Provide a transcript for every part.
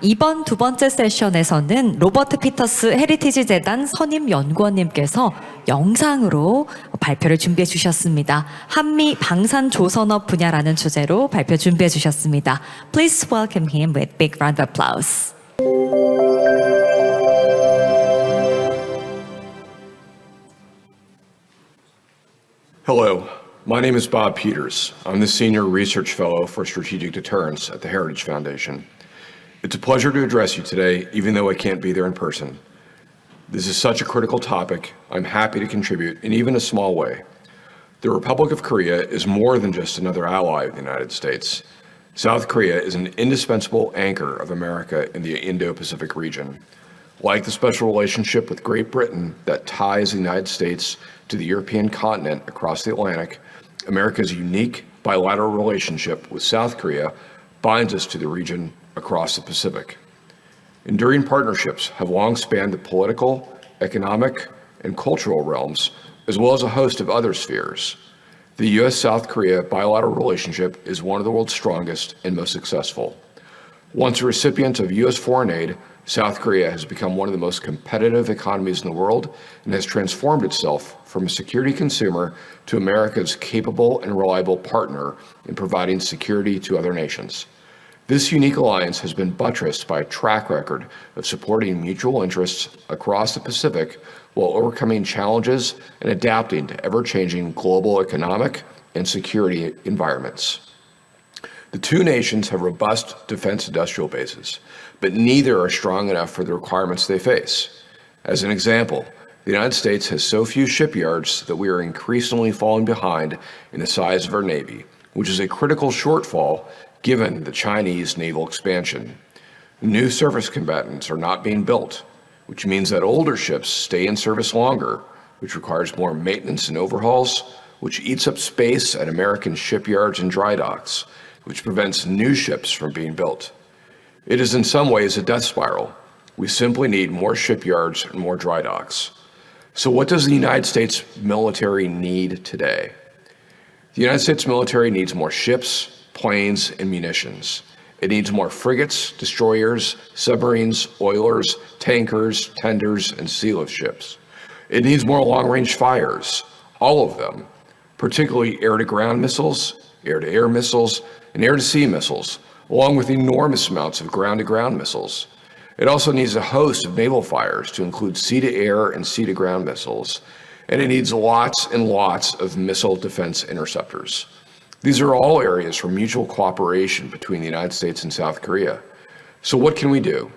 이번 두 번째 세션에서는 로버트 피터스 헤리티지 재단 선임 연구원님께서 영상으로 발표를 준비해 주셨습니다. 한미 방산 조선업 분야라는 주제로 발표 준비해 주셨습니다. Please welcome him with big round of applause. Hello, my name is Bob Peters. I'm the Senior Research Fellow for Strategic Deterrence at the Heritage Foundation. It's a pleasure to address you today, even though I can't be there in person. This is such a critical topic, I'm happy to contribute in even a small way. The Republic of Korea is more than just another ally of the United States. South Korea is an indispensable anchor of America in the Indo-Pacific region. Like the special relationship with Great Britain that ties the United States to the European continent across the Atlantic, America's unique bilateral relationship with South Korea binds us to the region across the Pacific. Enduring partnerships have long spanned the political, economic, and cultural realms, as well as a host of other spheres. The U.S.-South Korea bilateral relationship is one of the world's strongest and most successful. Once a recipient of U.S. foreign aid, South Korea has become one of the most competitive economies in the world and has transformed itself from a security consumer to America's capable and reliable partner in providing security to other nations. This unique alliance has been buttressed by a track record of supporting mutual interests across the Pacific while overcoming challenges and adapting to ever-changing global economic and security environments. The two nations have robust defense industrial bases, but neither are strong enough for the requirements they face. As an example, the United States has so few shipyards that we are increasingly falling behind in the size of our Navy, which is a critical shortfall given the Chinese naval expansion. New surface combatants are not being built, which means that older ships stay in service longer, which requires more maintenance and overhauls, which eats up space at American shipyards and dry docks, which prevents new ships from being built. It is in some ways a death spiral. We simply need more shipyards and more dry docks. So what does the United States military need today? The United States military needs more ships, planes, and munitions. It needs more frigates, destroyers, submarines, oilers, tankers, tenders, and sealift ships. It needs more long-range fires, all of them, particularly air-to-ground missiles, air-to-air missiles, and air-to-sea missiles, along with enormous amounts of ground-to-ground missiles. It also needs a host of naval fires to include sea-to-air and sea-to-ground missiles, and it needs lots and lots of missile defense interceptors. These are all areas for mutual cooperation between the United States and South Korea. So what can we do?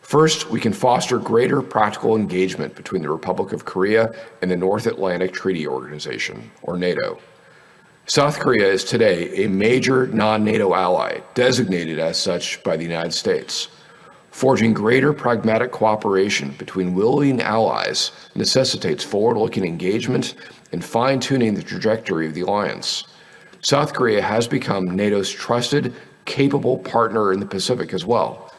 First, we can foster greater practical engagement between the Republic of Korea and the North Atlantic Treaty Organization, or NATO. South Korea is today a major non-NATO ally, designated as such by the United States. Forging greater pragmatic cooperation between willing allies necessitates forward-looking engagement and fine-tuning the trajectory of the alliance. South Korea has become NATO's trusted, capable partner in the Pacific as well.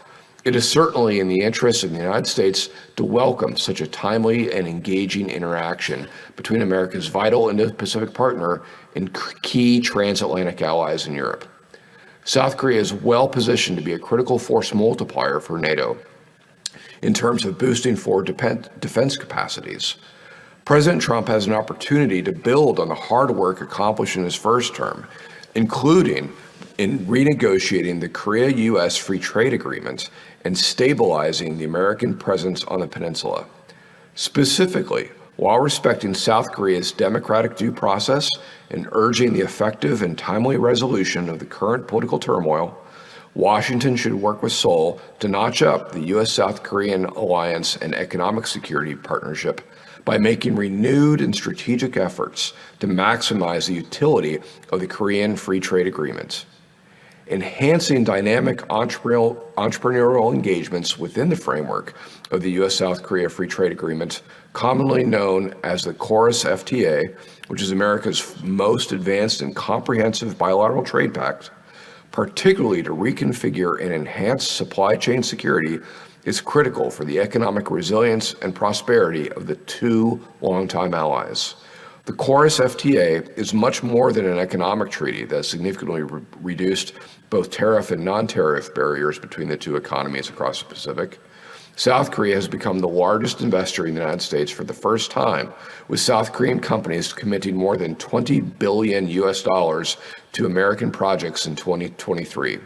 It is certainly in the interest of the United States to welcome such a timely and engaging interaction between America's vital Indo-Pacific partner and key transatlantic allies in Europe. South Korea is well positioned to be a critical force multiplier for NATO in terms of boosting forward defense capacities. President Trump has an opportunity to build on the hard work accomplished in his first term, including in renegotiating the Korea-U.S. Free Trade Agreement and stabilizing the American presence on the peninsula. Specifically, while respecting South Korea's democratic due process and urging the effective and timely resolution of the current political turmoil, Washington should work with Seoul to notch up the U.S.-South Korean alliance and economic security partnership by making renewed and strategic efforts to maximize the utility of the Korean Free Trade Agreement. Enhancing dynamic entrepreneurial engagements within the framework of the U.S.-South Korea Free Trade Agreement, commonly known as the KORUS FTA, which is America's most advanced and comprehensive bilateral trade pact, particularly to reconfigure and enhance supply chain security, is critical for the economic resilience and prosperity of the two longtime allies. The KORUS FTA is much more than an economic treaty that has significantly reduced both tariff and non-tariff barriers between the two economies across the Pacific. South Korea has become the largest investor in the United States for the first time, with South Korean companies committing more than $20 billion to American projects in 2023.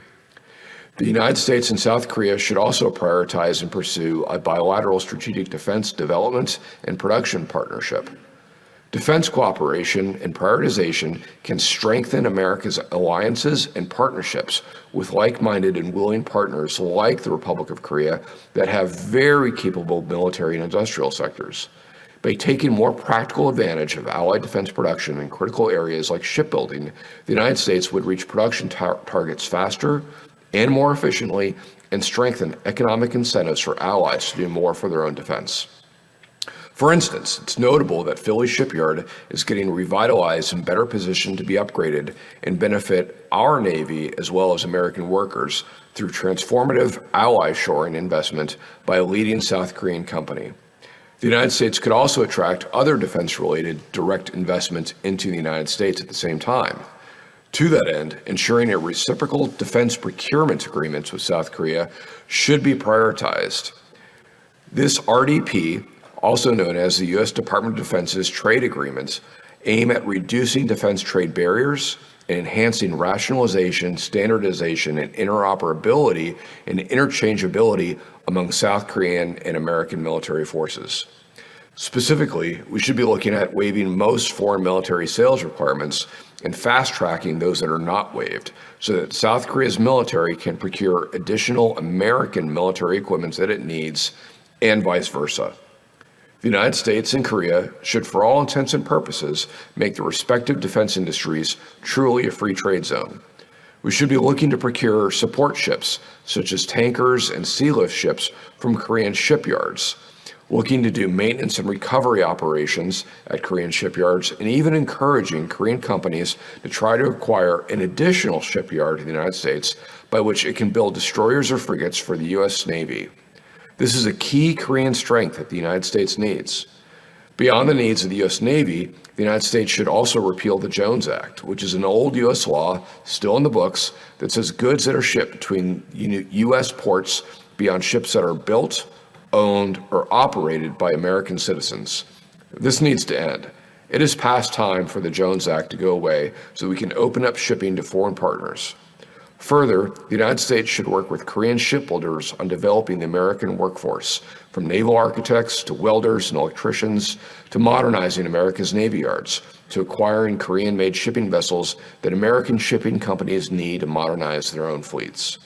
The United States and South Korea should also prioritize and pursue a bilateral strategic defense development and production partnership. Defense cooperation and prioritization can strengthen America's alliances and partnerships with like-minded and willing partners like the Republic of Korea that have very capable military and industrial sectors. By taking more practical advantage of allied defense production in critical areas like shipbuilding, the United States would reach production targets faster and more efficiently and strengthen economic incentives for allies to do more for their own defense. For instance, it's notable that Philly Shipyard is getting revitalized and better positioned to be upgraded and benefit our Navy as well as American workers through transformative ally shoring investment by a leading South Korean company. The United States could also attract other defense-related direct investment into the United States at the same time. To that end, ensuring a reciprocal defense procurement agreements with South Korea should be prioritized. This RDP, also known as the U.S. Department of Defense's trade agreements, aim at reducing defense trade barriers and enhancing rationalization, standardization, and interoperability and interchangeability among South Korean and American military forces. Specifically, we should be looking at waiving most foreign military sales requirements and fast-tracking those that are not waived so that South Korea's military can procure additional American military equipment that it needs and vice versa. The United States and Korea should, for all intents and purposes, make the respective defense industries truly a free trade zone. We should be looking to procure support ships, such as tankers and sealift ships, from Korean shipyards, looking to do maintenance and recovery operations at Korean shipyards, and even encouraging Korean companies to try to acquire an additional shipyard in the United States by which it can build destroyers or frigates for the U.S. Navy. This is a key Korean strength that the United States needs. Beyond the needs of the U.S. Navy, the United States should also repeal the Jones Act, which is an old U.S. law, still in the books, that says goods that are shipped between U.S. ports be on ships that are built, owned, or operated by American citizens. This needs to end. It is past time for the Jones Act to go away so we can open up shipping to foreign partners. Further, the United States should work with Korean shipbuilders on developing the American workforce, from naval architects to welders and electricians, to modernizing America's Navy yards, to acquiring Korean-made shipping vessels that American shipping companies need to modernize their own fleets.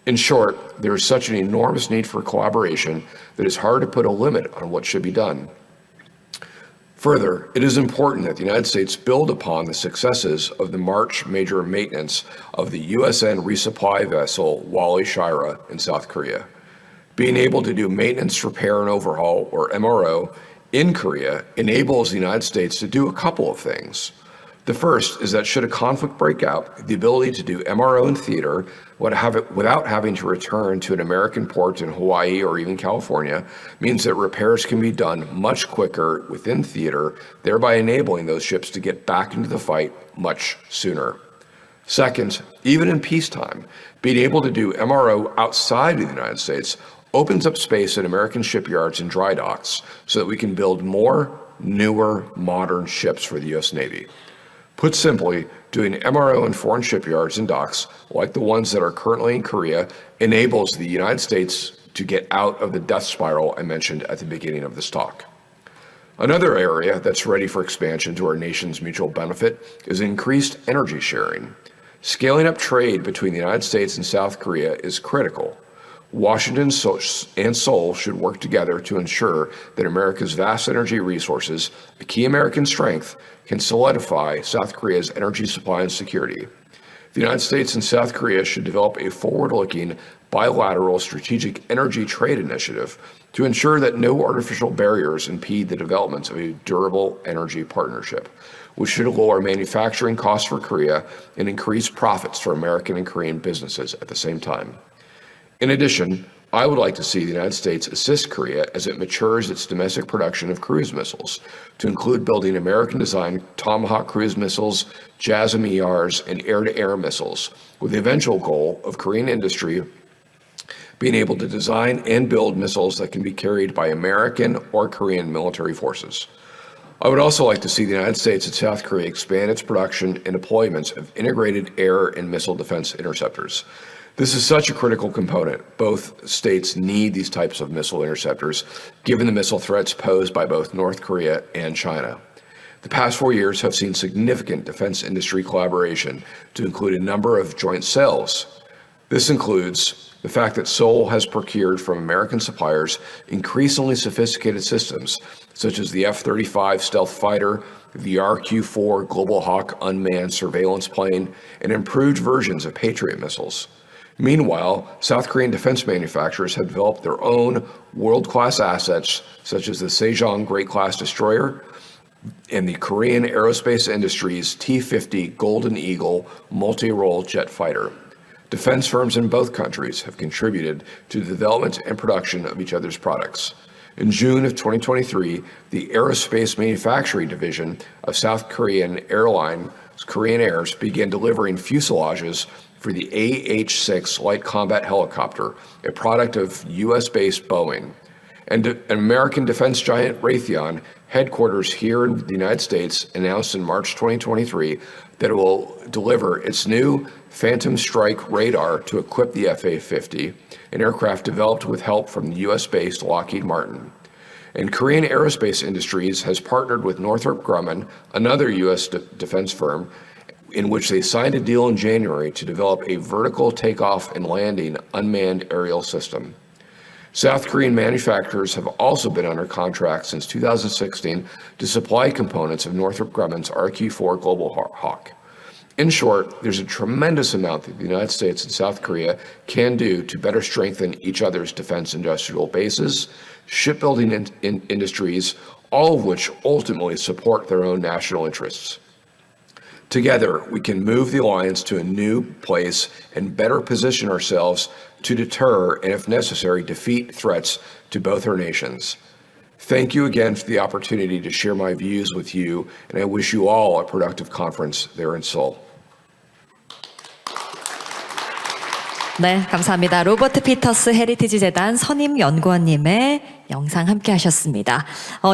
In short, there is such an enormous need for collaboration that it's hard to put a limit on what should be done. Further, it is important that the United States build upon the successes of the March major maintenance of the USN resupply vessel Wally Shira in South Korea. Being able to do maintenance, repair, and overhaul, or MRO, in Korea enables the United States to do a couple of things. The first is that should a conflict break out, the ability to do MRO in theater without having to return to an American port in Hawaii or even California means that repairs can be done much quicker within theater, thereby enabling those ships to get back into the fight much sooner. Second, even in peacetime, being able to do MRO outside of the United States opens up space at American shipyards and dry docks so that we can build more, newer, modern ships for the U.S. Navy. Put simply, doing MRO in foreign shipyards and docks, like the ones that are currently in Korea, enables the United States to get out of the death spiral I mentioned at the beginning of this talk. Another area that's ready for expansion to our nation's mutual benefit is increased energy sharing. Scaling up trade between the United States and South Korea is critical. Washington and Seoul should work together to ensure that America's vast energy resources, a key American strength, can solidify South Korea's energy supply and security. The United States and South Korea should develop a forward-looking bilateral strategic energy trade initiative to ensure that no artificial barriers impede the development of a durable energy partnership, which should lower manufacturing costs for Korea and increase profits for American and Korean businesses at the same time. In addition, I would like to see the United States assist Korea as it matures its domestic production of cruise missiles, to include building American-designed Tomahawk cruise missiles, JASSM ERs, and air-to-air missiles, with the eventual goal of Korean industry being able to design and build missiles that can be carried by American or Korean military forces. I would also like to see the United States and South Korea expand its production and deployments of integrated air and missile defense interceptors. This is such a critical component. Both states need these types of missile interceptors, given the missile threats posed by both North Korea and China. The past 4 years have seen significant defense industry collaboration to include a number of joint sales. This includes the fact that Seoul has procured from American suppliers increasingly sophisticated systems, such as the F-35 stealth fighter, the RQ-4 Global Hawk unmanned surveillance plane, and improved versions of Patriot missiles. Meanwhile, South Korean defense manufacturers have developed their own world-class assets, such as the Sejong Great-class destroyer and the Korean aerospace industry's T-50 Golden Eagle multi-role jet fighter. Defense firms in both countries have contributed to the development and production of each other's products. In June of 2023, the Aerospace Manufacturing Division of South Korean airline Korean Airs began delivering fuselages for the AH-6 light combat helicopter, a product of U.S.-based Boeing. And an American defense giant Raytheon, headquarters here in the United States, announced in March 2023 that it will deliver its new Phantom Strike radar to equip the F-A-50, an aircraft developed with help from the U.S.-based Lockheed Martin. And Korean Aerospace Industries has partnered with Northrop Grumman, another U.S. defense firm, in which they signed a deal in January to develop a vertical takeoff and landing unmanned aerial system. South Korean manufacturers have also been under contract since 2016 to supply components of Northrop Grumman's RQ-4 Global Hawk. In short, there's a tremendous amount that the United States and South Korea can do to better strengthen each other's defense industrial bases, shipbuilding industries, all of which ultimately support their own national interests. Together, we can move the alliance to a new place and better position ourselves to deter and, if necessary, defeat threats to both our nations. Thank you again for the opportunity to share my views with you, and I wish you all a productive conference there in Seoul. 네, 감사합니다. 로버트 피터스 헤리티지 재단 선임 연구원님의 영상 함께 하셨습니다.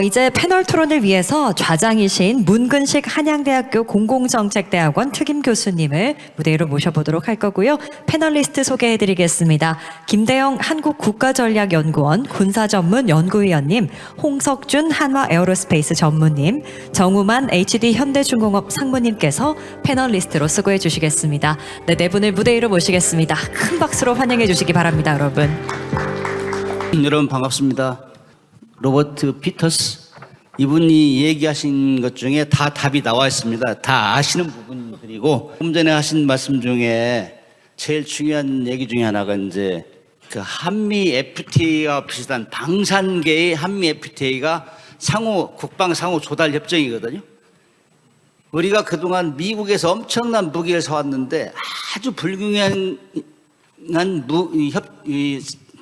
이제 패널 토론을 위해서 좌장이신 문근식 한양대학교 공공정책대학원 특임 교수님을 무대 위로 모셔보도록 할 거고요. 패널리스트 소개해드리겠습니다. 김대영 한국국가전략연구원 군사전문연구위원님, 홍석준 한화에어로스페이스 전무님, 정우만 HD 현대중공업 상무님께서 패널리스트로 수고해 주시겠습니다. 네, 네 분을 무대 위로 모시겠습니다. 큰 박수로 환영해 주시기 바랍니다, 여러분. 여러분 반갑습니다. 로버트 피터스, 이분이 얘기하신 것 중에 다 답이 나와 있습니다. 다 아시는 부분들이고, 좀 전에 하신 말씀 중에 제일 중요한 얘기 중에 하나가 이제 그 한미 FTA와 비슷한 방산계의 한미 FTA가 국방 상호 조달 협정이거든요. 우리가 그동안 미국에서 엄청난 무기를 사왔는데 아주 불균형한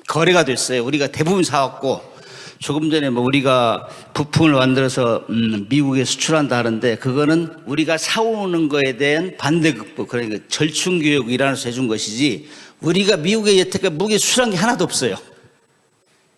거래가 됐어요. 우리가 대부분 사왔고, 조금 전에 우리가 부품을 만들어서 미국에 수출한다 하는데, 그거는 우리가 사오는 거에 대한 반대급부, 그러니까 절충교육 일환에서 해준 것이지, 우리가 미국에 여태까지 무기 수출한 게 하나도 없어요.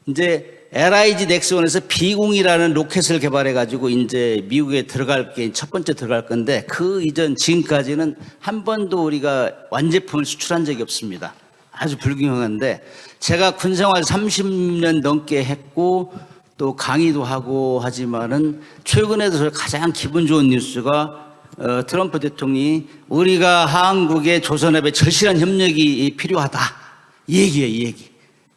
이제 LIG 넥스원에서 B-0이라는 로켓을 개발해가지고 이제 미국에 들어갈 게 첫 번째 들어갈 건데, 그 이전 지금까지는 한 번도 우리가 완제품을 수출한 적이 없습니다. 아주 불균형한데, 제가 군생활 30년 넘게 했고 또 강의도 하고 하지만은 최근에 들어서 가장 기분 좋은 뉴스가 트럼프 대통령이 우리가 한국의 조선업에 절실한 협력이 필요하다, 이 얘기예요, 이 얘기.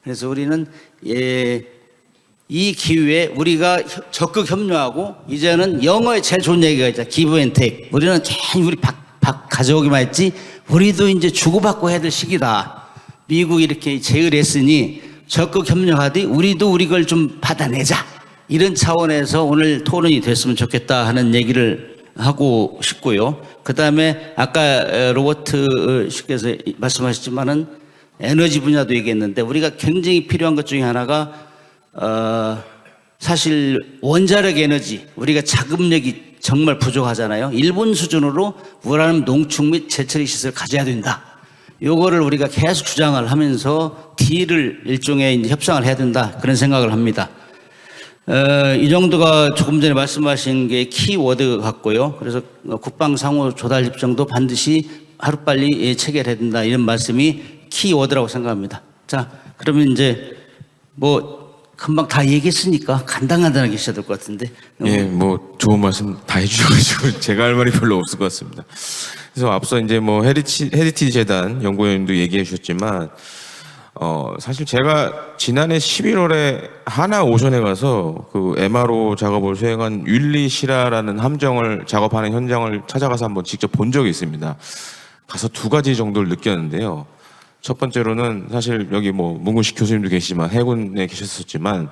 그래서 우리는 이 기회에 우리가 적극 협력하고, 이제는 영어에 제일 좋은 얘기가 있잖아, give and take. 우리는 괜히 우리 가져오기만 했지, 우리도 이제 주고받고 해야 될 시기다. 미국이 이렇게 제의했으니 적극 협력하되 우리도 우리 걸 좀 받아내자, 이런 차원에서 오늘 토론이 됐으면 좋겠다 하는 얘기를 하고 싶고요. 그 다음에 아까 로버트 씨께서 말씀하셨지만은 에너지 분야도 얘기했는데 우리가 굉장히 필요한 것 중에 하나가 사실 원자력 에너지 우리가 자금력이 정말 부족하잖아요. 일본 수준으로 우라늄 농축 및 재처리 시설을 가져야 된다. 요거를 우리가 계속 주장을 하면서 딜을 일종의 이제 협상을 해야 된다. 그런 생각을 합니다. 이 정도가 조금 전에 말씀하신 게 키워드 같고요. 그래서 국방 상호 조달 협정도 반드시 하루빨리 체결해야 된다. 이런 말씀이 키워드라고 생각합니다. 자, 그러면 이제 뭐 금방 다 얘기했으니까 간단하게 하셔야 될 것 같은데. 예, 뭐 좋은 말씀 다 해주셔가지고 제가 할 말이 별로 없을 것 같습니다. 그래서 앞서 이제 뭐 헤리티지 재단 연구위원님도 얘기해 주셨지만, 사실 제가 지난해 11월에 하나 오션에 가서 그 MRO 작업을 수행한 윌리 시라라는 함정을 작업하는 현장을 찾아가서 한번 직접 본 적이 있습니다. 가서 두 가지 정도를 느꼈는데요. 첫 번째로는 사실 여기 뭐 문근식 교수님도 계시지만 해군에 계셨었지만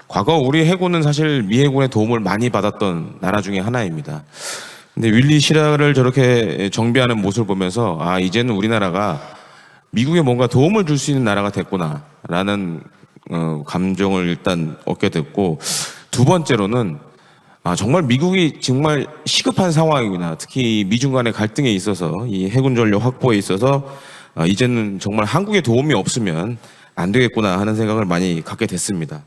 과거 우리 해군은 사실 미 해군의 도움을 많이 받았던 나라 중에 하나입니다. 근데 윌리 시라를 저렇게 정비하는 모습을 보면서 아 이제는 우리나라가 미국에 뭔가 도움을 줄 수 있는 나라가 됐구나라는 감정을 일단 얻게 됐고 두 번째로는 아 정말 미국이 정말 시급한 상황이구나. 특히 미중 간의 갈등에 있어서 이 해군 전력 확보에 있어서 이제는 정말 한국의 도움이 없으면 안 되겠구나 하는 생각을 많이 갖게 됐습니다.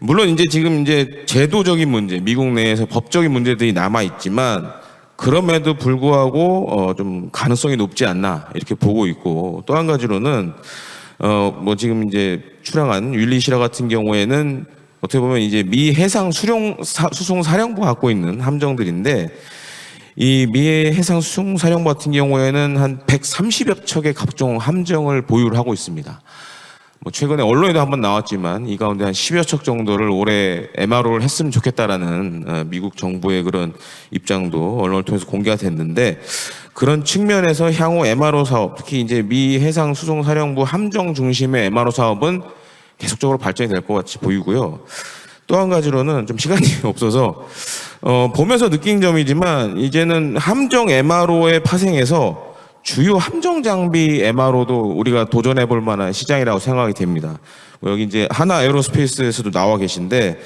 물론 이제 지금 이제 제도적인 문제, 미국 내에서 법적인 문제들이 남아 있지만 그럼에도 불구하고 좀 가능성이 높지 않나 이렇게 보고 있고 또 한 가지로는 뭐 지금 이제 출항한 윌리 시라 같은 경우에는 어떻게 보면 이제 미 해상 수송 사령부가 갖고 있는 함정들인데 이 미의 해상 수송 사령부 같은 경우에는 한 130여 척의 각종 함정을 보유를 하고 있습니다. 뭐 최근에 언론에도 한번 나왔지만 이 가운데 한 10여 척 정도를 올해 MRO를 했으면 좋겠다라는 미국 정부의 그런 입장도 언론을 통해서 공개가 됐는데 그런 측면에서 향후 MRO 사업, 특히 이제 미 해상 수송 사령부 함정 중심의 MRO 사업은 계속적으로 발전이 될 것 같이 보이고요. 또 한 가지로는 좀 시간이 없어서 보면서 느낀 점이지만 이제는 함정 MRO의 파생에서 주요 함정 장비 MRO도 우리가 도전해 볼 만한 시장이라고 생각이 됩니다. 여기 이제 하나 에어로스페이스에서도 나와 계신데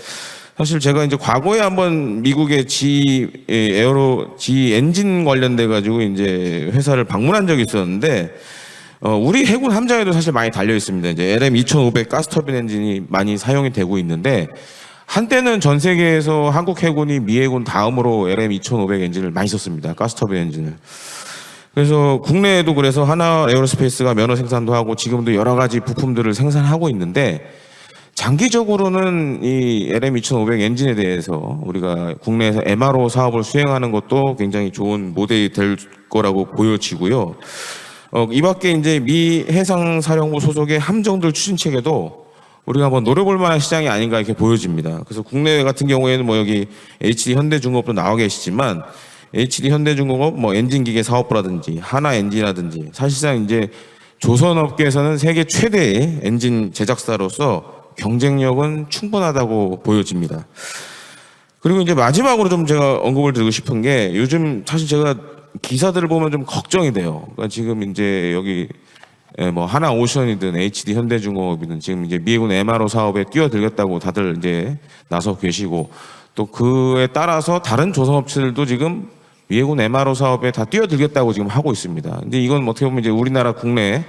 사실 제가 이제 과거에 한번 미국의 G 엔진 관련돼 가지고 이제 회사를 방문한 적이 있었는데 우리 해군 함정에도 사실 많이 달려 있습니다. 이제 LM2500 가스터빈 엔진이 많이 사용이 되고 있는데 한때는 전 세계에서 한국 해군이 미 해군 다음으로 LM2500 엔진을 많이 썼습니다. 가스터빈 엔진을. 그래서 국내에도 그래서 하나 에어로스페이스가 면허 생산도 하고 지금도 여러 가지 부품들을 생산하고 있는데 장기적으로는 이 LM2500 엔진에 대해서 우리가 국내에서 MRO 사업을 수행하는 것도 굉장히 좋은 모델이 될 거라고 보여지고요. 이 밖에 이제 미 해상사령부 소속의 함정들 추진책에도 우리가 한번 노려볼 만한 시장이 아닌가 이렇게 보여집니다. 그래서 국내 같은 경우에는 뭐 여기 HD 현대중공업도 나와 계시지만 HD 현대중공업 뭐 엔진기계 사업부라든지 하나 엔진이라든지 사실상 이제 조선업계에서는 세계 최대의 엔진 제작사로서 경쟁력은 충분하다고 보여집니다. 그리고 이제 마지막으로 좀 제가 언급을 드리고 싶은 게 요즘 사실 제가 기사들을 보면 좀 걱정이 돼요. 그러니까 지금 이제 여기 뭐 하나 오션이든 HD 현대중공업이든 지금 이제 미해군 MRO 사업에 뛰어들겠다고 다들 이제 나서 계시고 또 그에 따라서 다른 조선업체들도 지금 미해군 MRO 사업에 다 뛰어들겠다고 지금 하고 있습니다. 근데 이건 어떻게 보면 이제 우리나라 국내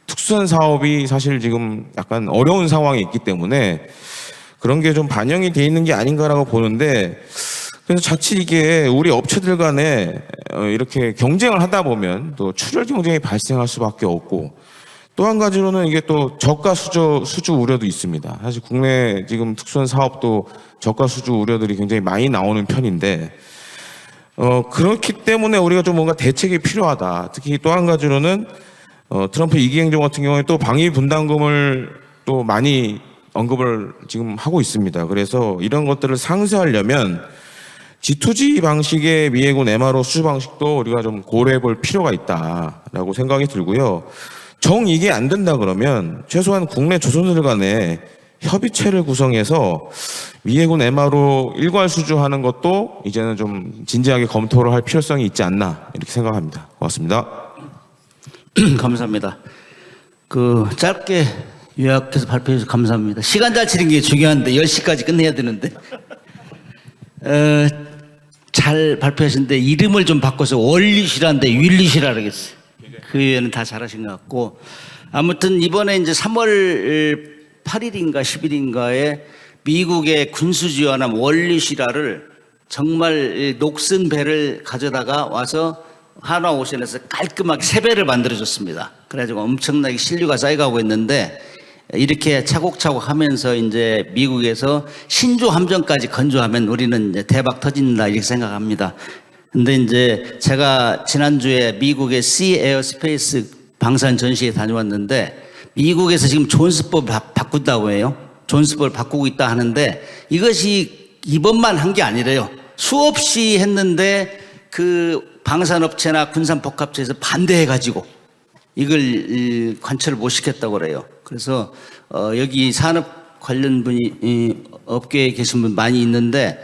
특수한 사업이 사실 지금 약간 어려운 상황에 있기 때문에 그런 게 좀 반영이 돼 있는 게 아닌가라고 보는데 그래서 자칫 이게 우리 업체들 간에 이렇게 경쟁을 하다 보면 또 출혈 경쟁이 발생할 수밖에 없고 또 한 가지로는 이게 또 저가 수주 우려도 있습니다. 사실 국내 지금 특수한 사업도 저가 수주 우려들이 굉장히 많이 나오는 편인데 그렇기 때문에 우리가 좀 뭔가 대책이 필요하다. 특히 또 한 가지로는 트럼프 2기 행정 같은 경우에 또 방위 분담금을 또 많이 언급을 지금 하고 있습니다. 그래서 이런 것들을 상쇄하려면 G2G 방식의 미해군 MRO 수주 방식도 우리가 좀 고려해 볼 필요가 있다라고 생각이 들고요. 정 이게 안 된다 그러면 최소한 국내 조선들 간에 협의체를 구성해서 미해군 MRO 일괄 수주하는 것도 이제는 좀 진지하게 검토를 할 필요성이 있지 않나 이렇게 생각합니다. 고맙습니다. 감사합니다. 짧게 요약해서 발표해 주셔서 감사합니다. 시간 잘 치는 게 중요한데 10시까지 끝내야 되는데 잘 발표하셨는데 이름을 좀 바꿔서 월릿이라는데 윌릿이라 그러겠어요. 그 외에는 다 잘하신 것 같고 아무튼 이번에 이제 3월 8일인가 10일인가에 미국의 군수지원함 월릿이라를 정말 녹슨 배를 가져다가 와서 한화오션에서 깔끔하게 세 배를 만들어줬습니다. 그래가지고 엄청나게 신류가 쌓여가고 있는데 이렇게 차곡차곡 하면서 이제 미국에서 신조 함정까지 건조하면 우리는 이제 대박 터진다 이렇게 생각합니다. 근데 이제 제가 지난주에 미국의 Sea Aerospace 방산 전시회 다녀왔는데 미국에서 지금 존스법을 바꾼다고 해요. 존스법을 바꾸고 있다 하는데 이것이 이번만 한 게 아니래요. 수없이 했는데 그 방산업체나 군산복합체에서 반대해가지고 이걸 관철을 못 시켰다고 그래요. 그래서 여기 산업 관련 분이 업계에 계신 분 많이 있는데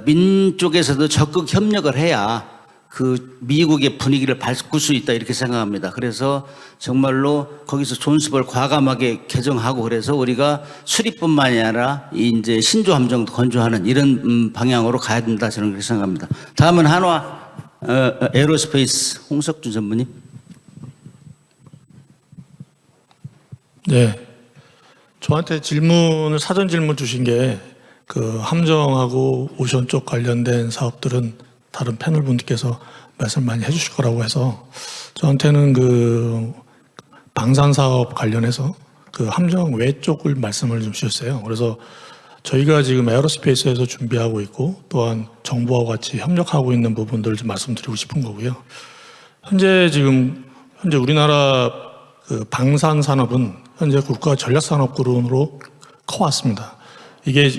민 쪽에서도 적극 협력을 해야 그 미국의 분위기를 바꿀 수 있다 이렇게 생각합니다. 그래서 정말로 거기서 존스법을 과감하게 개정하고 그래서 우리가 수리뿐만이 아니라 이제 신조 함정도 건조하는 이런 방향으로 가야 된다 저는 그렇게 생각합니다. 다음은 한화 에어로스페이스 홍석준 전무님. 네, 저한테 사전 질문 주신 게 그 함정하고 오션 쪽 관련된 사업들은 다른 패널 분들께서 말씀 많이 해주실 거라고 해서 저한테는 그 방산 사업 관련해서 그 함정 외 쪽을 말씀을 좀 주셨어요. 그래서 저희가 지금 에어로스페이스에서 준비하고 있고 또한 정부와 같이 협력하고 있는 부분들을 좀 말씀드리고 싶은 거고요. 현재 우리나라 그 방산 산업은 현재 국가 전략 산업군으로 커왔습니다. 이게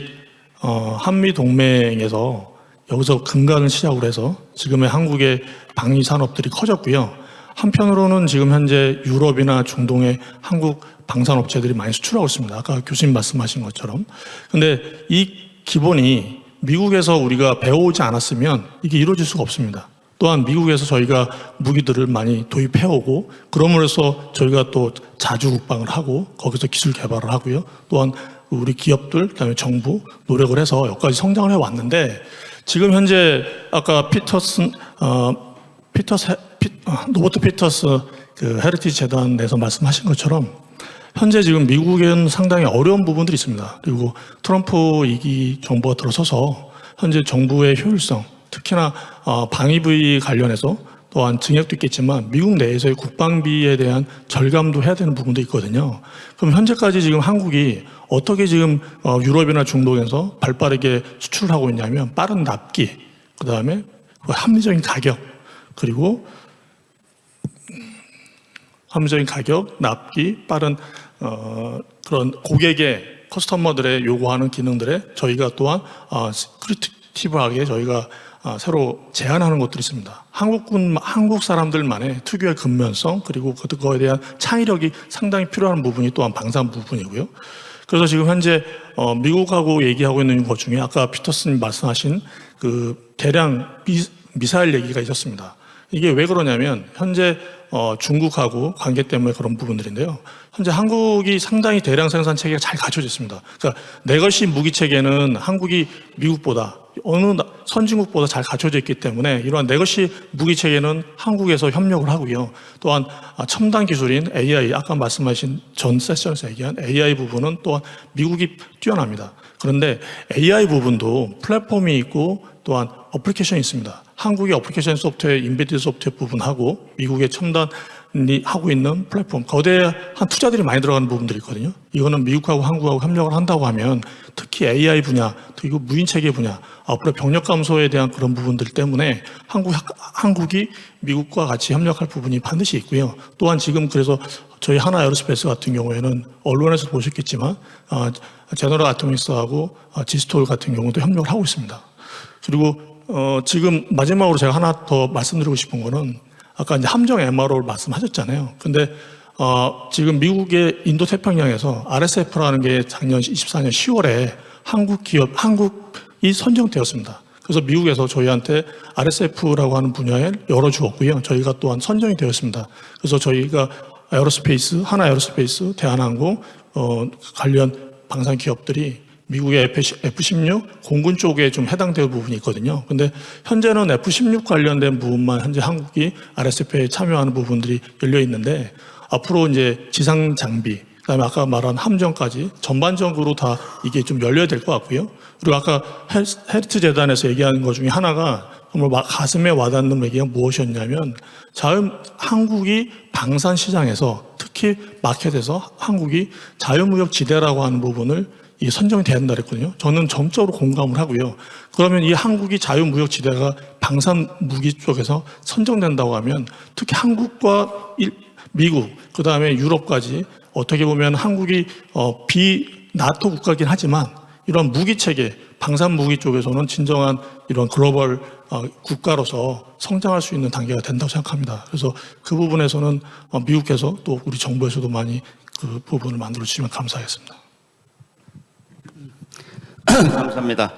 한미 동맹에서 여기서 근간을 시작으로 해서 지금의 한국의 방위 산업들이 커졌고요. 한편으로는 지금 현재 유럽이나 중동의 한국 방산업체들이 많이 수출하고 있습니다. 아까 교수님 말씀하신 것처럼. 근데 이 기본이 미국에서 우리가 배워오지 않았으면 이게 이루어질 수가 없습니다. 또한 미국에서 저희가 무기들을 많이 도입해오고 그럼으로써 저희가 또 자주 국방을 하고 거기서 기술 개발을 하고요. 또한 우리 기업들, 그다음에 정부 노력을 해서 여기까지 성장을 해왔는데 지금 현재 아까 로버트 피터스 그 헤리티지 재단에서 말씀하신 것처럼 현재 지금 미국에는 상당히 어려운 부분들이 있습니다. 그리고 트럼프 2기 정부가 들어서서 현재 정부의 효율성, 특히나 방위비 관련해서 또한 증액도 있겠지만 미국 내에서의 국방비에 대한 절감도 해야 되는 부분도 있거든요. 그럼 현재까지 지금 한국이 어떻게 지금 유럽이나 중동에서 발빠르게 수출을 하고 있냐면 빠른 납기, 그 다음에 합리적인 가격, 그리고 합리적인 가격, 납기, 빠른 그런 고객의 커스터머들의 요구하는 기능들에 저희가 또한 크리에이티브하게 저희가 새로 제안하는 것들이 있습니다. 한국 사람들만의 특유의 근면성 그리고 그거에 대한 창의력이 상당히 필요한 부분이 또한 방산 부분이고요. 그래서 지금 현재 미국하고 얘기하고 있는 것 중에 아까 피터스님 말씀하신 그 대량 미사일 얘기가 있었습니다. 이게 왜 그러냐면 현재 중국하고 관계 때문에 그런 부분들인데요. 현재 한국이 상당히 대량 생산 체계가 잘 갖춰져 있습니다. 그러니까 레거시 무기 체계는 한국이 미국보다 어느 선진국보다 잘 갖춰져 있기 때문에 이러한 레거시 무기 체계는 한국에서 협력을 하고요. 또한 첨단 기술인 AI, 아까 말씀하신 전 세션에서 얘기한 AI 부분은 또한 미국이 뛰어납니다. 그런데 AI 부분도 플랫폼이 있고 또한 어플리케이션이 있습니다. 한국의 어플리케이션 소프트웨어, 인베디드 소프트웨어 부분하고 미국의 첨단이 하고 있는 플랫폼, 거대한 투자들이 많이 들어가는 부분들이 있거든요. 이거는 미국하고 한국하고 협력을 한다고 하면 특히 AI 분야, 그리고 무인체계 분야, 앞으로 병력 감소에 대한 그런 부분들 때문에 한국이 미국과 같이 협력할 부분이 반드시 있고요. 또한 지금 그래서 저희 하나 에어로스페이스 같은 경우에는 언론에서 보셨겠지만 제너럴 아토믹스하고 지스톨 같은 경우도 협력을 하고 있습니다. 그리고 지금 마지막으로 제가 하나 더 말씀드리고 싶은 거는 아까 이제 함정 MRO를 말씀하셨잖아요. 근데 지금 미국의 인도 태평양에서 RSF라는 게 작년 24년 10월에 한국이 선정되었습니다. 그래서 미국에서 저희한테 RSF라고 하는 분야에 열어주었고요. 저희가 또한 선정이 되었습니다. 그래서 저희가 에어로스페이스, 하나 에어로스페이스, 대한항공 관련 방산 기업들이 미국의 F-16 공군 쪽에 좀 해당되는 부분이 있거든요. 근데 현재는 F-16 관련된 부분만 현재 한국이 RSFA에 참여하는 부분들이 열려 있는데 앞으로 이제 지상 장비, 그다음에 아까 말한 함정까지 전반적으로 다 이게 좀 열려야 될 것 같고요. 그리고 아까 헤리티지 재단에서 얘기하는 것 중에 하나가 정말 가슴에 와닿는 얘기가 무엇이었냐면 한국이 방산 시장에서 특히 마켓에서 한국이 자유무역 지대라고 하는 부분을 이 선정이 돼야 된다 그랬거든요. 저는 전적으로 공감을 하고요. 그러면 이 한국이 자유무역 지대가 방산 무기 쪽에서 선정된다고 하면 특히 한국과 미국, 그 다음에 유럽까지 어떻게 보면 한국이 비나토 국가이긴 하지만 이런 무기 체계, 방산 무기 쪽에서는 진정한 이런 글로벌 국가로서 성장할 수 있는 단계가 된다고 생각합니다. 그래서 그 부분에서는 미국에서 또 우리 정부에서도 많이 그 부분을 만들어 주시면 감사하겠습니다. 감사합니다.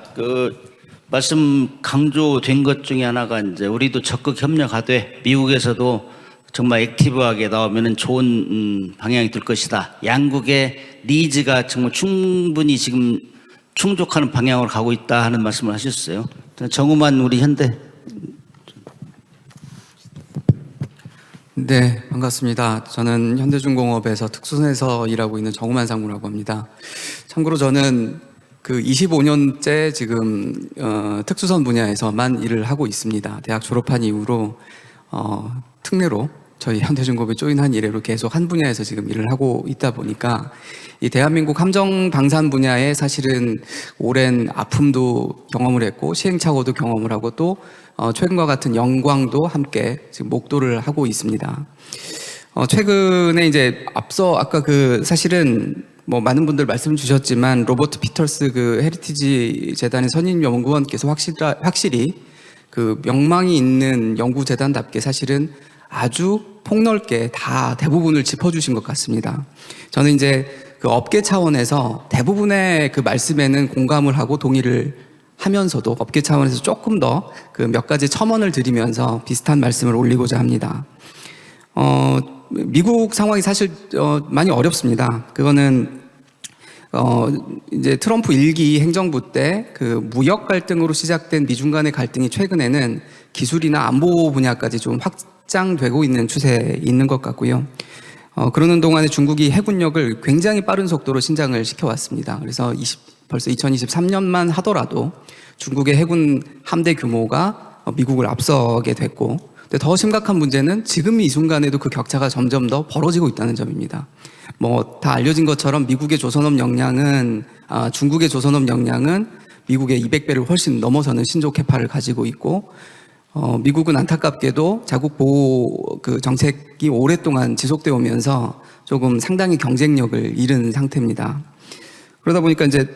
말씀 강조된 것 중에 하나가 이제 우리도 적극 협력하되 미국에서도 정말 액티브하게 나오면은 좋은 방향이 될 것이다. 양국의 니즈가 정말 충분히 지금 충족하는 방향으로 가고 있다 하는 말씀을 하셨어요. 정우만 우리 현대. 네, 반갑습니다. 저는 현대중공업에서 특수선에서 일하고 있는 정우만 상무라고 합니다. 참고로 저는 25년째 지금 특수선 분야에서만 일을 하고 있습니다. 대학 졸업한 이후로 특례로 저희 현대중공업에 조인한 이래로 계속 한 분야에서 지금 일을 하고 있다 보니까 이 대한민국 함정 방산 분야에 사실은 오랜 아픔도 경험을 했고 시행착오도 경험을 하고 또 최근과 같은 영광도 함께 지금 목도를 하고 있습니다. 최근에 이제 앞서 아까 사실은 뭐 많은 분들 말씀 주셨지만 로버트 피터스 헤리티지 재단의 선임 연구원께서 확실히 명망이 있는 연구재단답게 사실은 아주 폭넓게 다 대부분을 짚어주신 것 같습니다. 저는 이제 업계 차원에서 대부분의 말씀에는 공감을 하고 동의를 하면서도 업계 차원에서 조금 더 몇 가지 첨언을 드리면서 비슷한 말씀을 올리고자 합니다. 미국 상황이 사실 많이 어렵습니다. 그거는 이제 트럼프 1기 행정부 때 무역 갈등으로 시작된 미중 간의 갈등이 최근에는 기술이나 안보 분야까지 좀 확장되고 있는 추세에 있는 것 같고요. 그러는 동안에 중국이 해군력을 굉장히 빠른 속도로 신장을 시켜왔습니다. 그래서 벌써 2023년만 하더라도 중국의 해군 함대 규모가 미국을 앞서게 됐고, 근데 더 심각한 문제는 지금 이 순간에도 그 격차가 점점 더 벌어지고 있다는 점입니다. 뭐 다 알려진 것처럼 미국의 조선업 역량은 중국의 조선업 역량은 미국의 200배를 훨씬 넘어서는 신조 캐파를 가지고 있고, 미국은 안타깝게도 자국 보호 정책이 오랫동안 지속되어 오면서 조금 상당히 경쟁력을 잃은 상태입니다. 그러다 보니까 이제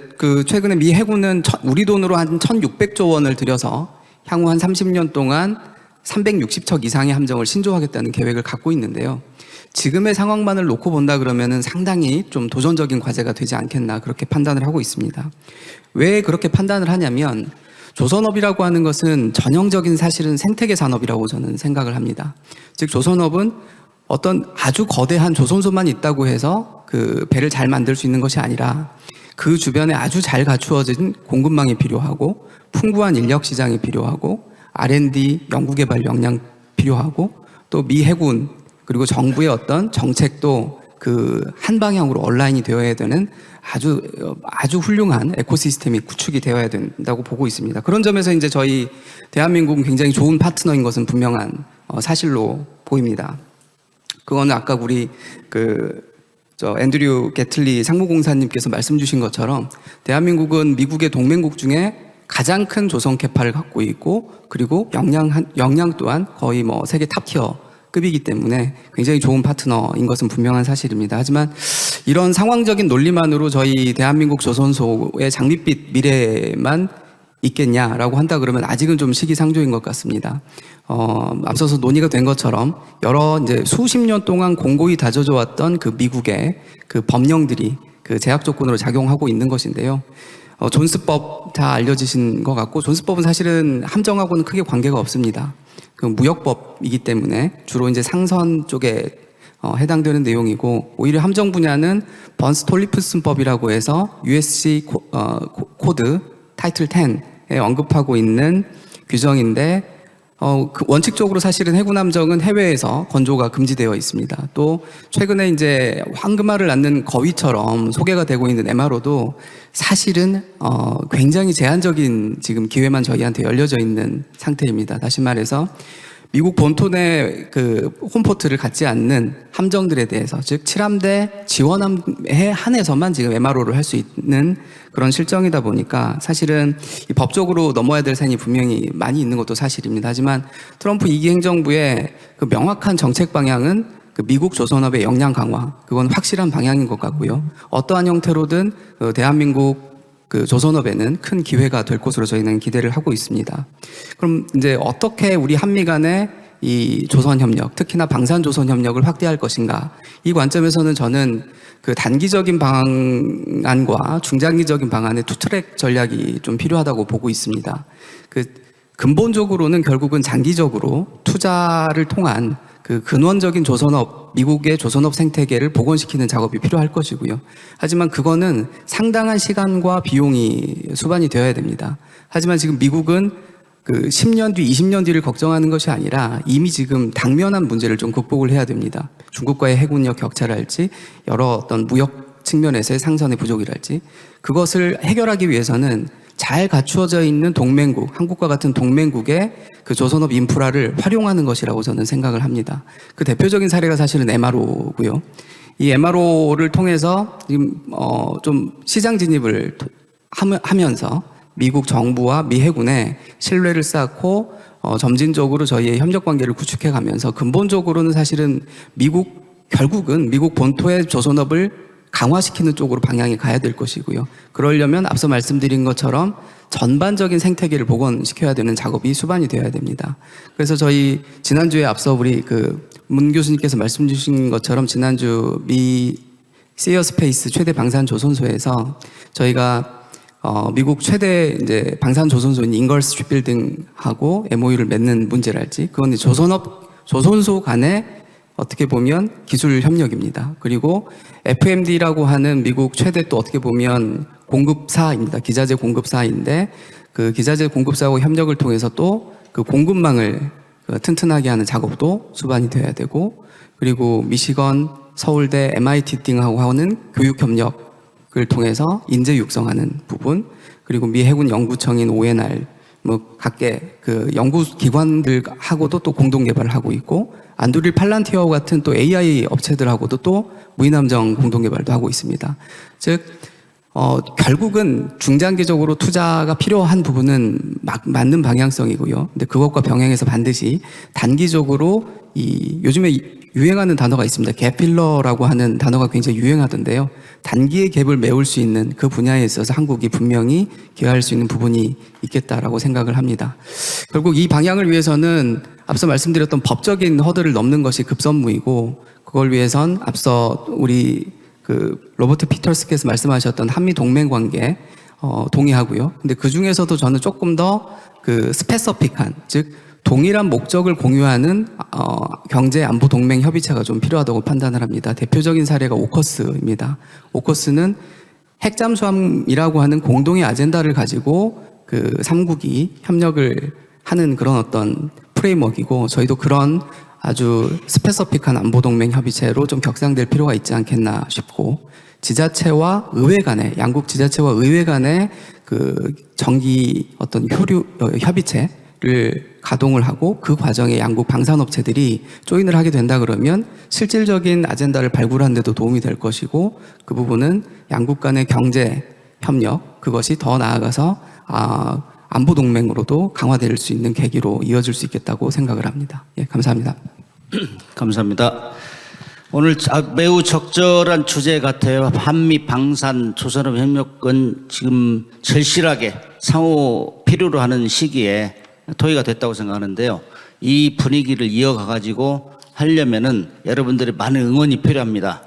최근에 미 해군은 우리 돈으로 한 1,600조 원을 들여서 향후 한 30년 동안 360척 이상의 함정을 신조하겠다는 계획을 갖고 있는데요. 지금의 상황만을 놓고 본다 그러면은 상당히 좀 도전적인 과제가 되지 않겠나 그렇게 판단을 하고 있습니다. 왜 그렇게 판단을 하냐면 조선업이라고 하는 것은 전형적인 사실은 생태계 산업이라고 저는 생각을 합니다. 즉 조선업은 어떤 아주 거대한 조선소만 있다고 해서 배를 잘 만들 수 있는 것이 아니라 그 주변에 아주 잘 갖추어진 공급망이 필요하고 풍부한 인력 시장이 필요하고 R&D 연구개발 역량 필요하고 또 미 해군 그리고 정부의 어떤 정책도 한 방향으로 온라인이 되어야 되는 아주 훌륭한 에코시스템이 구축이 되어야 된다고 보고 있습니다. 그런 점에서 이제 저희 대한민국은 굉장히 좋은 파트너인 것은 분명한 사실로 보입니다. 그거는 아까 우리 앤드류 게틀리 상무공사님께서 말씀 주신 것처럼 대한민국은 미국의 동맹국 중에 가장 큰 조선 캐파를 갖고 있고 그리고 역량 또한 거의 뭐 세계 탑티어 급이기 때문에 굉장히 좋은 파트너인 것은 분명한 사실입니다. 하지만 이런 상황적인 논리만으로 저희 대한민국 조선소의 장밋빛 미래만 있겠냐라고 한다 그러면 아직은 좀 시기상조인 것 같습니다. 앞서서 논의가 된 것처럼 여러 이제 수십 년 동안 공고히 다져져 왔던 미국의 법령들이 제약 조건으로 작용하고 있는 것인데요. 존스법 다 알려지신 것 같고 존스법은 사실은 함정하고는 크게 관계가 없습니다. 무역법이기 때문에 주로 이제 상선 쪽에 해당되는 내용이고 오히려 함정 분야는 번스 톨리프슨법이라고 해서 USC 코드 타이틀 10에 언급하고 있는 규정인데 그 원칙적으로 사실은 해군 함정은 해외에서 건조가 금지되어 있습니다. 또 최근에 이제 황금알을 낳는 거위처럼 소개가 되고 있는 MRO도 사실은 굉장히 제한적인 지금 기회만 저희한테 열려져 있는 상태입니다. 다시 말해서 미국 본토 내 그 홈포트를 갖지 않는 함정들에 대해서 즉 칠함대 지원함에 한해서만 지금 MRO를 할 수 있는 그런 실정이다 보니까 사실은 이 법적으로 넘어야 될 산이 분명히 많이 있는 것도 사실입니다. 하지만 트럼프 2기 행정부의 그 명확한 정책 방향은 그 미국 조선업의 역량 강화 그건 확실한 방향인 것 같고요. 어떠한 형태로든 대한민국 그 조선업에는 큰 기회가 될 것으로 저희는 기대를 하고 있습니다. 그럼 이제 어떻게 우리 한미 간의 이 조선협력, 특히나 방산조선협력을 확대할 것인가? 이 관점에서는 저는 그 단기적인 방안과 중장기적인 방안의 투트랙 전략이 좀 필요하다고 보고 있습니다. 그 근본적으로는 결국은 장기적으로 투자를 통한 그 근원적인 조선업, 미국의 조선업 생태계를 복원시키는 작업이 필요할 것이고요. 하지만 그거는 상당한 시간과 비용이 수반이 되어야 됩니다. 하지만 지금 미국은 그 10년 뒤, 20년 뒤를 걱정하는 것이 아니라 이미 지금 당면한 문제를 좀 극복을 해야 됩니다. 중국과의 해군력 격차랄지 여러 어떤 무역 측면에서의 상선의 부족이랄지 그것을 해결하기 위해서는 잘 갖추어져 있는 동맹국, 한국과 같은 동맹국의 그 조선업 인프라를 활용하는 것이라고 저는 생각을 합니다. 그 대표적인 사례가 사실은 MRO고요. 이 MRO를 통해서 지금 좀 시장 진입을 하면서 미국 정부와 미 해군의 신뢰를 쌓고 점진적으로 저희의 협력 관계를 구축해 가면서 근본적으로는 사실은 결국은 미국 본토의 조선업을 강화시키는 쪽으로 방향이 가야 될 것이고요. 그러려면 앞서 말씀드린 것처럼 전반적인 생태계를 복원시켜야 되는 작업이 수반이 되어야 됩니다. 그래서 저희 지난주에 앞서 우리 그 문 교수님께서 말씀 주신 것처럼 지난주 미 시어스페이스 최대 방산 조선소에서 저희가 미국 최대 이제 방산 조선소인 잉걸스 쉽빌딩하고 MOU를 맺는 문제랄지 그건 조선소 간의 어떻게 보면 기술 협력입니다. 그리고 FMD라고 하는 미국 최대 또 어떻게 보면 공급사입니다. 기자재 공급사인데 그 기자재 공급사하고 협력을 통해서 또 그 공급망을 튼튼하게 하는 작업도 수반이 되어야 되고 그리고 미시건, 서울대, MIT 등하고 하는 교육 협력을 통해서 인재 육성하는 부분 그리고 미 해군 연구청인 ONR 뭐 각계 그 연구 기관들하고도 또 공동 개발을 하고 있고 안드릴 팔란티어 같은 또 AI 업체들하고도 또 무인함정 공동 개발도 하고 있습니다. 즉 결국은 중장기적으로 투자가 필요한 부분은 맞는 방향성이고요. 근데 그것과 병행해서 반드시 단기적으로 요즘에 유행하는 단어가 있습니다. 갭필러라고 하는 단어가 굉장히 유행하던데요. 단기의 갭을 메울 수 있는 그 분야에 있어서 한국이 분명히 기여할 수 있는 부분이 있겠다라고 생각을 합니다. 결국 이 방향을 위해서는 앞서 말씀드렸던 법적인 허들을 넘는 것이 급선무이고 그걸 위해선 앞서 우리 그 로버트 피터스께서 말씀하셨던 한미 동맹 관계 동의하고요. 근데 그 중에서도 저는 조금 더 그 스페서픽한 즉 동일한 목적을 공유하는 경제 안보 동맹 협의체가 좀 필요하다고 판단을 합니다. 대표적인 사례가 오커스입니다. 오커스는 핵잠수함이라고 하는 공동의 아젠다를 가지고 그 3국이 협력을 하는 그런 어떤 프레임워크이고 저희도 그런 아주 스페서픽한 안보 동맹 협의체로 좀 격상될 필요가 있지 않겠나 싶고 지자체와 의회 간의 양국 지자체와 의회 간의 그 정기 어떤 협의체를 가동을 하고 그 과정에 양국 방산업체들이 조인을 하게 된다 그러면 실질적인 아젠다를 발굴하는 데도 도움이 될 것이고 그 부분은 양국 간의 경제 협력 그것이 더 나아가서 안보 동맹으로도 강화될 수 있는 계기로 이어질 수 있겠다고 생각을 합니다. 예, 감사합니다. 감사합니다. 오늘 매우 적절한 주제 같아요. 한미 방산 조선업 협력은 지금 절실하게 상호 필요로 하는 시기에 토의가 됐다고 생각하는데요. 이 분위기를 이어가 가지고 하려면은 여러분들의 많은 응원이 필요합니다.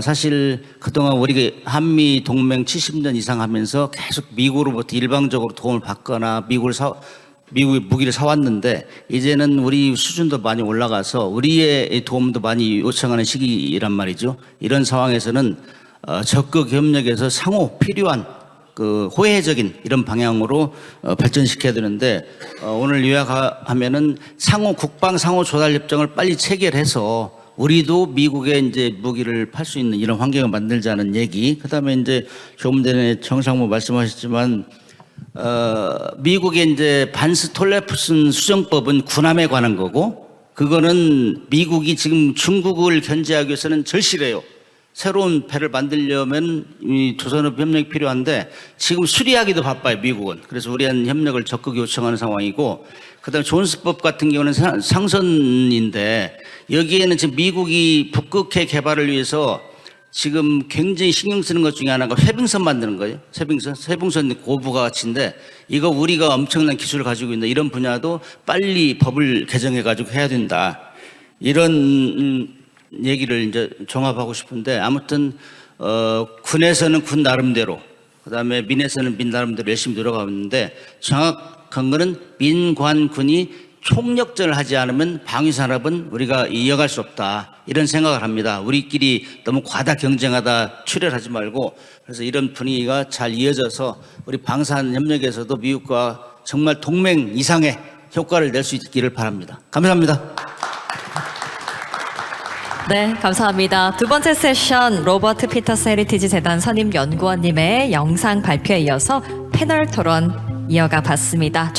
사실 그동안 우리가 한미 동맹 70년 이상 하면서 계속 미국으로부터 일방적으로 도움을 받거나 미국을 미국의 무기를 사왔는데 이제는 우리 수준도 많이 올라가서 우리의 도움도 많이 요청하는 시기란 말이죠. 이런 상황에서는 적극 협력해서 상호 필요한 그 호혜적인 이런 방향으로 발전시켜야 되는데 오늘 요약하면은 상호 국방 상호 조달 협정을 빨리 체결해서 우리도 미국에 이제 무기를 팔 수 있는 이런 환경을 만들자는 얘기. 그다음에 이제 조금 전에 정상무 말씀하셨지만 미국의 이제 반스톨레프슨 수정법은 군함에 관한 거고 그거는 미국이 지금 중국을 견제하기 위해서는 절실해요. 새로운 배를 만들려면 이 조선업 협력이 필요한데 지금 수리하기도 바빠요, 미국은. 그래서 우리한 협력을 적극 요청하는 상황이고 그다음에 존스법 같은 경우는 상선인데 여기에는 지금 미국이 북극해 개발을 위해서 지금 굉장히 신경 쓰는 것 중에 하나가 회빙선 만드는 거예요. 회빙선 고부가 가치인데 이거 우리가 엄청난 기술을 가지고 있는 이런 분야도 빨리 법을 개정해 가지고 해야 된다. 이런 얘기를 이제 종합하고 싶은데 아무튼 군에서는 군 나름대로 그다음에 민에서는 민 나름대로 열심히 노력하고 있는데 정확한 거는 민관군이 총력전을 하지 않으면 방위산업은 우리가 이어갈 수 없다. 이런 생각을 합니다. 우리끼리 너무 과다 경쟁하다 출혈하지 말고 그래서 이런 분위기가 잘 이어져서 우리 방산협력에서도 미국과 정말 동맹 이상의 효과를 낼 수 있기를 바랍니다. 감사합니다. 네, 감사합니다. 두 번째 세션 로버트 피터스 헤리티지 재단 선임 연구원님의 영상 발표에 이어서 패널 토론 이어가 봤습니다.